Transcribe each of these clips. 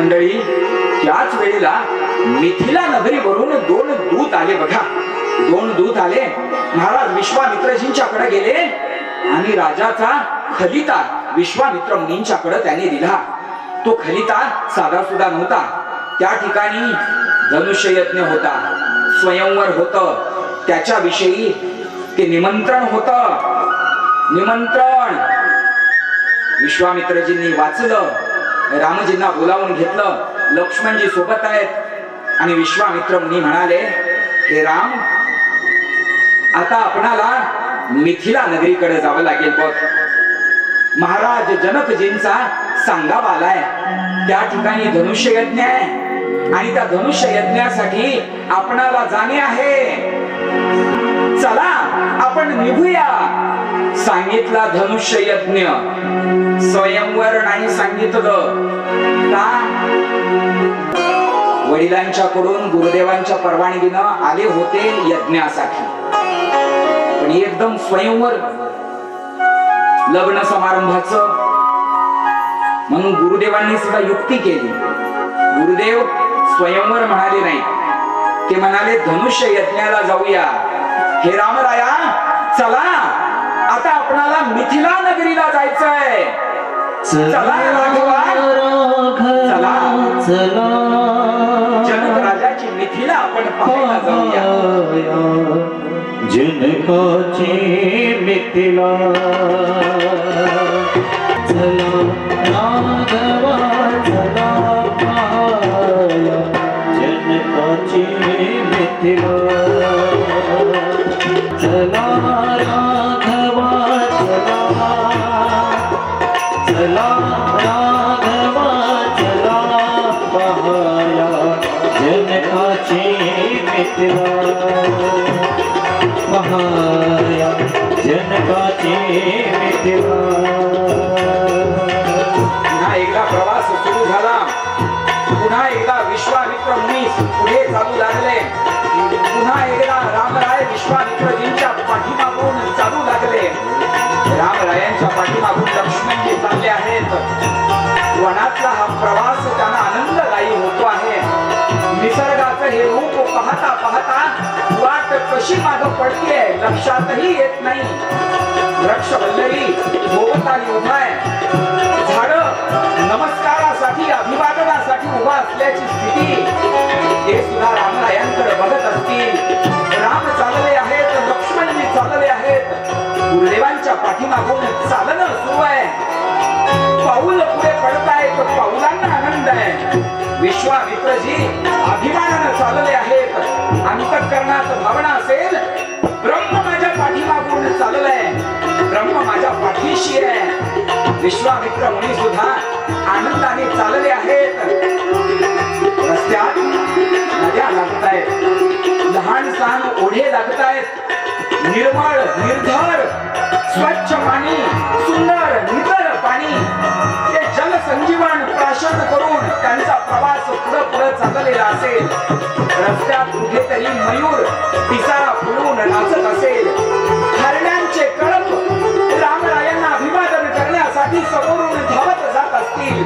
मंडळी, त्याच वेळेला मिथिला नगरीवरून 2 दूत आले बघा. 2 दूत आले. महाराज विश्वामित्रजींच्याकडे गेले आणि राजाचा खलिता विश्वामित्र मुनींच्याकडे त्यांनी दिला. तो खलिता साधा सुद्धा नव्हता. त्या ठिकाणी धनुष्य यज्ञ होता, स्वयंवर होत, त्याच्याविषयी ते निमंत्रण होत. निमंत्रण विश्वामित्रजींनी वाचलं, रामजींना बोलावून घेतलं. लक्ष्मणजी सोबत आहेत आणि विश्वामित्र मुनी म्हणाले, हे राम, आता आपणाला मिथिला नगरीकडे जावं लागेल बघ. महाराज जनकजींचा सांगावा आलाय. त्या ठिकाणी धनुष्य यज्ञ आहे आणि त्या धनुष्य यज्ञासाठी आपणाला जाणे आहे. चला आपण निघूया. सांगितला धनुष्य यज्ञ, स्वयंवर नाही सांगितलं. का? वडिलांच्याकडून गुरुदेवांच्या परवानगीनं आले होते यज्ञासाठी, पण एकदम स्वयंवर लग्न समारंभाचं. म्हणून गुरुदेवांनी सुद्धा युक्ती केली. गुरुदेव स्वयंवर म्हणाले नाही, ते म्हणाले धनुष्य यज्ञाला जाऊया. हे रामराया, चला आता आपणाला मिथिला नगरीला जायचंय. चला राघवा, चला चला जनक राजाची मिथिला आपण पाहायला जाऊया. जनकाची मिथिला, चला राघवा चला पाया जनकाची मिथिला. चला राघवा चला, चला राघवा चला पाया जनकाची मिथिला. पाया जनकाची मिथिला. पुन्हा एकदा प्रवास सुरू झाला. पुन्हा एकदा विश्वामित्र मुनी पुढे चालू लागले. पुन्हा एकदा रामराय विश्वामित्रजींच्या पाठीमागून चालू लागले. रामरायांच्या पाठीमागून लक्ष्मणजी चालले आहेत. वनातला हा प्रवास त्यांना आनंददायी होतो आहे. निसर्गाचं हे रूप पाहता पाहता वाट कशी मागं पडतीये लक्षातही येत नाही. वृक्ष वल्लरी भोवताली उभा आहे. झाड नमस्कारासाठी अभिवादनासाठी उभा असल्याची स्थिती ते सुद्धा रामरायांकडे बघत असतील. राम चालले आहेत, लक्ष्मणजी चालले आहेत. गुरुदेवांच्या पाठीमागून चालणं सुरू आहे. पाऊल पुढे पडतायत, पाऊलांना आनंद आहे. विश्वामित्रजी अभिमानानं चालले आहेत. अंतःकरणात भावना असेल, ब्रह्म माझ्या पाठीमागून चाललंय, ब्रह्म माझ्या पाठीशी आहे. विश्वामित्र मुनी सुद्धा आनंदाने चालले आहेत. रस्त्यात नद्या लागतायत, लहान सहान ओढे लागतायत. निर्मळ निर्धर स्वच्छ पाणी, सुंदर नितळ पाणी, हे जल संजीवन प्राशन करून त्यांचा प्रवास पुढे पुढे चाललेला असेल. रस्त्यात कुठेतरी मयूर पिसारा फुलून नाचत असेल. हरण्यांचे कळप रामरायांना अभिवादन करण्यासाठी समोरून धावत जात असतील.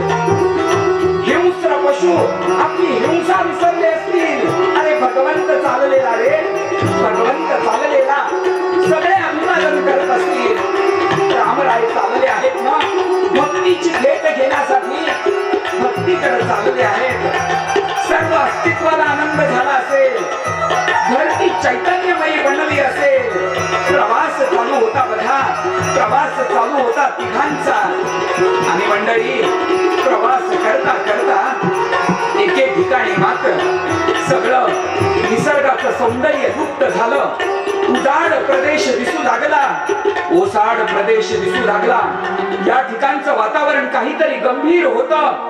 हिंस्र पशु आपली हिंसा विसरले असतील. अरे भगवंत चाललेला रे, भगवंत चाललेला, सगळे अभिवादन करत असतील. रामराय चालले आहेत ना, भक्तीची भेट घेण्यासाठी भक्तीकडे चालले आहेत. सर्व अस्तित्वाला आनंद झाला असेल, धरती चैतन्यमयी बनली असेल. प्रवास चालू होता बघा, प्रवास चालू होता तिघांचा. आणि मंडळी प्रवास करता करता एके ठिकाणी मात्र सगळं निसर्गाचं सौंदर्य लुप्त झालं. उजाड प्रदेश दिसू लागला, ओसाड प्रदेश दिसू लागला. या ठिकाणचं वातावरण काहीतरी गंभीर होतं.